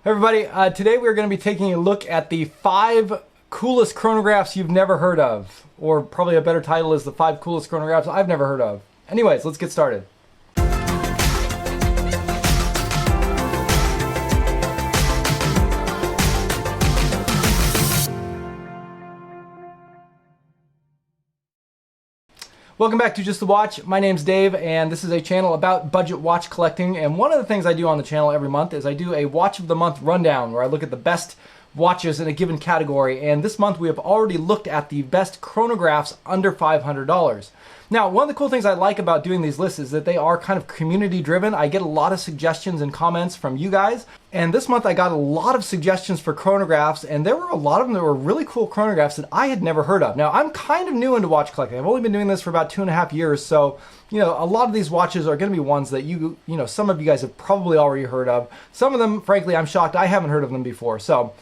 Hey everybody, today we're going to be taking a look at the 5 coolest chronographs you've never heard of. Or probably a better title is the 5 coolest chronographs I've never heard of. Anyways, let's get started. Welcome back to Just the Watch. My name's Dave, and this is a channel about budget watch collecting. And one of the things I do on the channel every month is I do a Watch of the Month rundown, where I look at the best watches in a given category. And this month we have already looked at the best chronographs under $500. Now, one of the cool things I like about doing these lists is that they are kind of community driven. I get a lot of suggestions and comments from you guys. And this month I got a lot of suggestions for chronographs, and there were a lot of them that were really cool chronographs that I had never heard of. Now, I'm kind of new into watch collecting. I've only been doing this for about 2.5 years, so a lot of these watches are going to be ones that some of you guys have probably already heard of. Some of them, frankly, I'm shocked I haven't heard of them before. So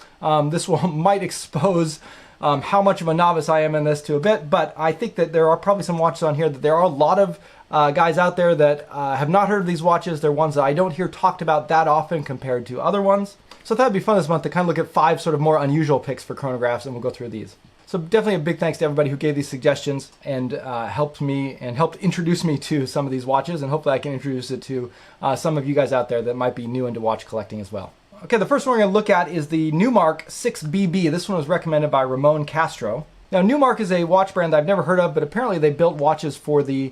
this might expose how much of a novice I am in this to a bit, but I think that there are probably some watches on here that there are a lot of guys out there that have not heard of these watches. They're ones that I don't hear talked about that often compared to other ones. So I thought it'd be fun this month to kind of look at 5 sort of more unusual picks for chronographs, and we'll go through these. So definitely a big thanks to everybody who gave these suggestions and helped introduce me to some of these watches, and hopefully I can introduce it to some of you guys out there that might be new into watch collecting as well. Okay, the first one we're going to look at is the Newmark 6BB. This one was recommended by Ramon Castro. Now, Newmark is a watch brand that I've never heard of, but apparently they built watches for the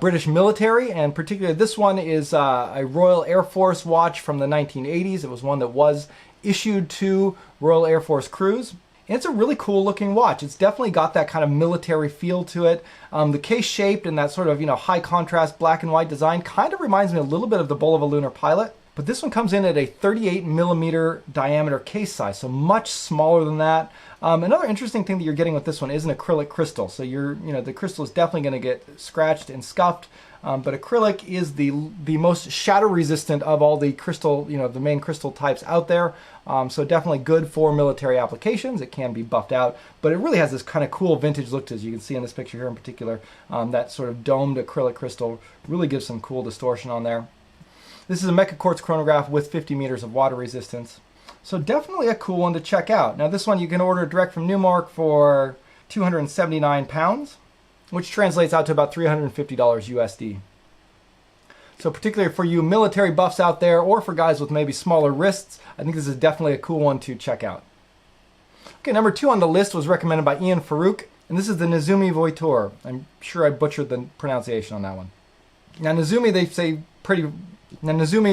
British military, and particularly this one is a Royal Air Force watch from the 1980s. It was one that was issued to Royal Air Force crews. And it's a really cool looking watch. It's definitely got that kind of military feel to it. The case shaped and that sort of high contrast black and white design kind of reminds me a little bit of the Bulova Lunar Pilot. But this one comes in at a 38 millimeter diameter case size, so much smaller than that. Another interesting thing that you're getting with this one is an acrylic crystal. So the crystal is definitely going to get scratched and scuffed. But acrylic is the most shatter resistant of all the crystal, the main crystal types out there. So definitely good for military applications. It can be buffed out, but it really has this kind of cool vintage look to it, as you can see in this picture here in particular. That sort of domed acrylic crystal really gives some cool distortion on there. This is a Mecha Quartz chronograph with 50 meters of water resistance. So definitely a cool one to check out. Now this one you can order direct from Newmark for £279, which translates out to about $350 USD. So particularly for you military buffs out there, or for guys with maybe smaller wrists, I think this is definitely a cool one to check out. Okay, number 2 on the list was recommended by Ian Farouk, and this is the Nezumi Voiture. I'm sure I butchered the pronunciation on that one. Now Nezumi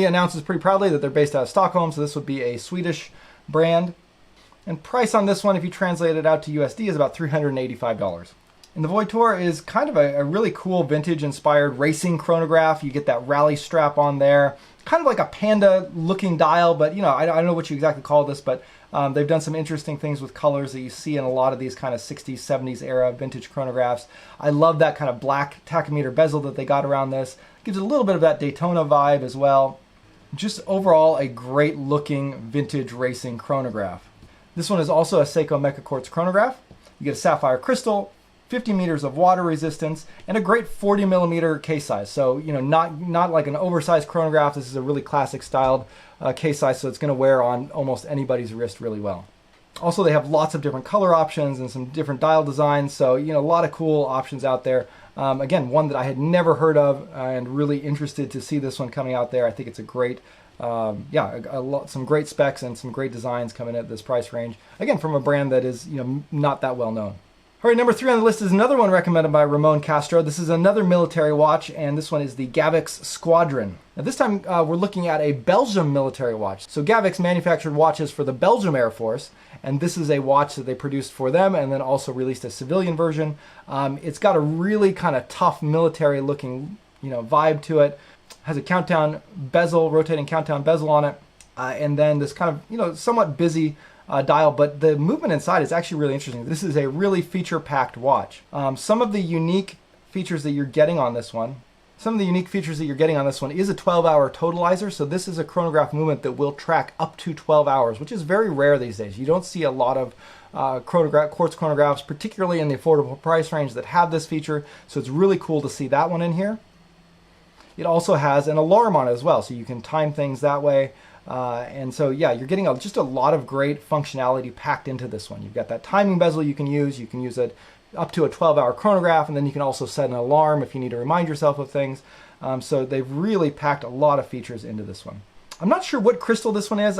announces pretty proudly that they're based out of Stockholm, so this would be a Swedish brand. And price on this one, if you translate it out to USD, is about $385. And the Voiture is kind of a really cool vintage-inspired racing chronograph. You get that rally strap on there, kind of like a panda-looking dial, but I don't know what you exactly call this, but they've done some interesting things with colors that you see in a lot of these kind of 60s, 70s era vintage chronographs. I love that kind of black tachometer bezel that they got around this. Gives a little bit of that Daytona vibe as well. Just overall a great looking vintage racing chronograph. This one is also a Seiko Mecha Quartz chronograph. You get a sapphire crystal, 50 meters of water resistance, and a great 40 millimeter case size. So, not like an oversized chronograph. This is a really classic styled case size, so it's going to wear on almost anybody's wrist really well. Also, they have lots of different color options and some different dial designs, so a lot of cool options out there. Again, one that I had never heard of, and really interested to see this one coming out there. I think it's a great, some great specs and some great designs coming at this price range. Again, from a brand that is not that well known. All right, number 3 on the list is another one recommended by Ramon Castro. This is another military watch, and this one is the Gavox Squadron. Now this time we're looking at a Belgium military watch. So Gavox manufactured watches for the Belgium Air Force, and this is a watch that they produced for them and then also released a civilian version. It's got a really kind of tough military looking vibe to it. Has a countdown bezel, rotating countdown bezel on it, and then this kind of somewhat busy dial, but the movement inside is actually really interesting. This is a really feature-packed watch. Some of the unique features that you're getting on this one is a 12-hour totalizer. So this is a chronograph movement that will track up to 12 hours, which is very rare these days. You don't see a lot of quartz chronographs, particularly in the affordable price range, that have this feature. So it's really cool to see that one in here. It also has an alarm on it as well, so you can time things that way. And so, yeah, you're getting just a lot of great functionality packed into this one. You've got that timing bezel you can use. You can use it up to a 12-hour chronograph, and then you can also set an alarm if you need to remind yourself of things. So they've really packed a lot of features into this one. I'm not sure what crystal this one is.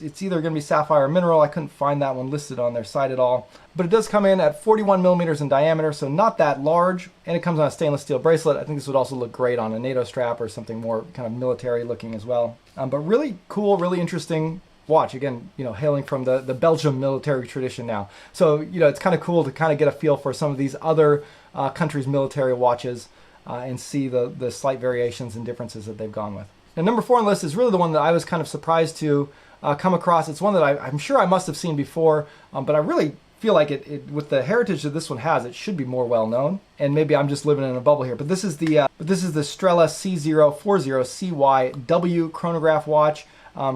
It's either going to be sapphire or mineral. I couldn't find that one listed on their site at all. But it does come in at 41 millimeters in diameter, so not that large. And it comes on a stainless steel bracelet. I think this would also look great on a NATO strap or something more kind of military looking as well. But really cool, really interesting watch. Again, hailing from the Belgium military tradition now. So, it's kind of cool to kind of get a feel for some of these other countries' military watches and see the slight variations and differences that they've gone with. Now, number 4 on the list is really the one that I was kind of surprised to come across. It's one that I'm sure I must have seen before, but I really feel like it with the heritage that this one has, it should be more well known. And maybe I'm just living in a bubble here, but this is the Strela C040CYW chronograph watch,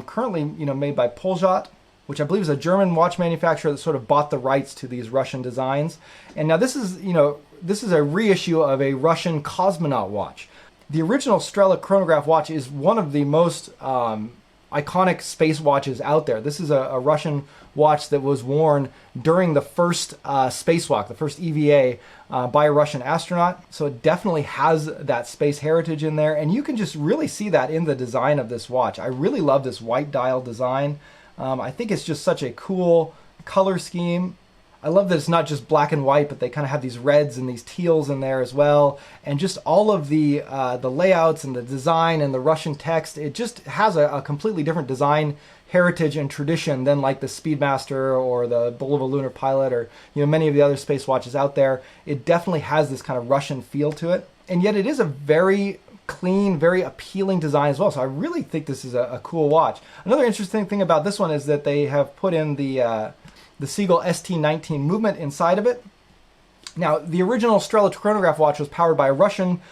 currently made by Poljot, which I believe is a German watch manufacturer that sort of bought the rights to these Russian designs. And now this is a reissue of a Russian cosmonaut watch. The original Strela chronograph watch is one of the most iconic space watches out there. This is a Russian watch that was worn during the first spacewalk, the first EVA, by a Russian astronaut. So it definitely has that space heritage in there, and you can just really see that in the design of this watch. I really love this white dial design. I think it's just such a cool color scheme. I love that it's not just black and white, but they kind of have these reds and these teals in there as well. And just all of the layouts and the design and the Russian text, it just has a completely different design heritage and tradition than like the Speedmaster or the Bulova Lunar Pilot or many of the other space watches out there. It definitely has this kind of Russian feel to it. And yet it is a very clean, very appealing design as well. So I really think this is a cool watch. Another interesting thing about this one is that they have put in the Seagull ST19 movement inside of it. Now, the original Strela chronograph watch was powered by a Russian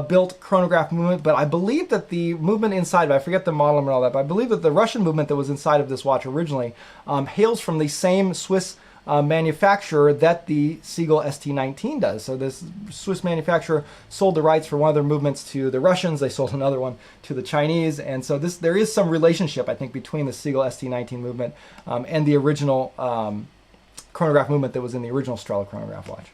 built chronograph movement, but I believe that the movement inside of it, I forget the model number and all that, but I believe that the Russian movement that was inside of this watch originally hails from the same Swiss manufacturer that the Seagull ST19 does. So this Swiss manufacturer sold the rights for one of their movements to the Russians. They sold another one to the Chinese. And so there is some relationship, I think, between the Seagull ST19 movement and the original chronograph movement that was in the original Strela chronograph watch.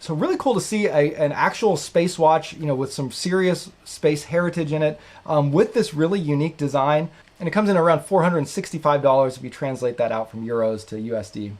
So really cool to see an actual space watch, with some serious space heritage in it, with this really unique design. And it comes in around $465 if you translate that out from euros to USD.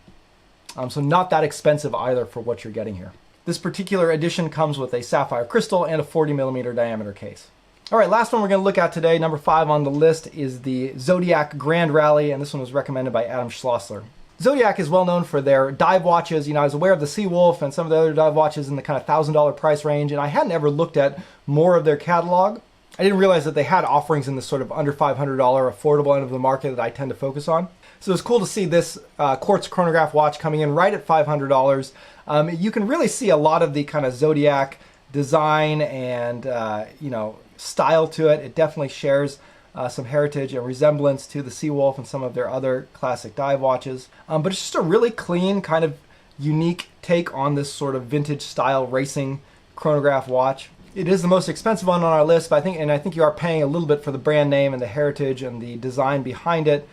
So not that expensive either for what you're getting here. This particular edition comes with a sapphire crystal and a 40 millimeter diameter case. All right, last one we're going to look at today, number 5 on the list, is the Zodiac Granrally, and this one was recommended by Adam Schlossler. Zodiac is well known for their dive watches. I was aware of the Seawolf and some of the other dive watches in the kind of $1,000 price range, and I hadn't ever looked at more of their catalog. I didn't realize that they had offerings in the sort of under $500 affordable end of the market that I tend to focus on. So it's cool to see this quartz chronograph watch coming in right at $500. You can really see a lot of the kind of Zodiac design and style to it. It definitely shares some heritage and resemblance to the Seawolf and some of their other classic dive watches. But it's just a really clean, kind of unique take on this sort of vintage style racing chronograph watch. It is the most expensive one on our list, but I think you are paying a little bit for the brand name and the heritage and the design behind it.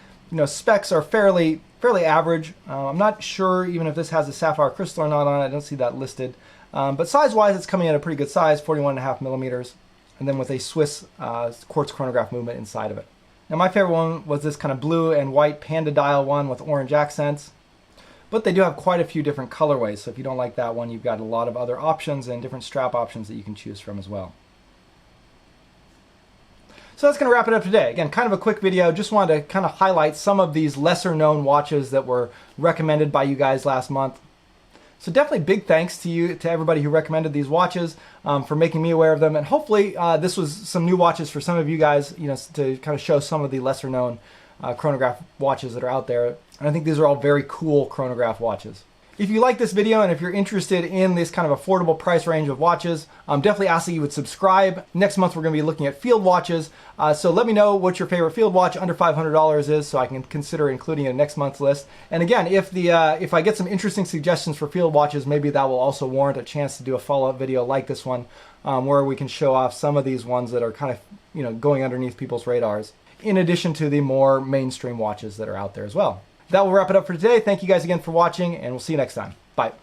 Specs are fairly average. I'm not sure even if this has a sapphire crystal or not on it. I don't see that listed. But size-wise, it's coming in a pretty good size, 41.5 millimeters, and then with a Swiss quartz chronograph movement inside of it. Now, my favorite one was this kind of blue and white panda dial one with orange accents. But they do have quite a few different colorways, so if you don't like that one, you've got a lot of other options and different strap options that you can choose from as well. So that's going to wrap it up today. Again, kind of a quick video. Just wanted to kind of highlight some of these lesser known watches that were recommended by you guys last month. So definitely big thanks to everybody who recommended these watches, for making me aware of them. And hopefully this was some new watches for some of you guys, to kind of show some of the lesser known chronograph watches that are out there. And I think these are all very cool chronograph watches. If you like this video and if you're interested in this kind of affordable price range of watches, definitely ask that you would subscribe. Next month we're going to be looking at field watches. So let me know what your favorite field watch under $500 is, so I can consider including it in next month's list. And again, if I get some interesting suggestions for field watches, maybe that will also warrant a chance to do a follow-up video like this one, where we can show off some of these ones that are kind of going underneath people's radars. in addition to the more mainstream watches that are out there as well. That will wrap it up for today. Thank you guys again for watching, and we'll see you next time. Bye.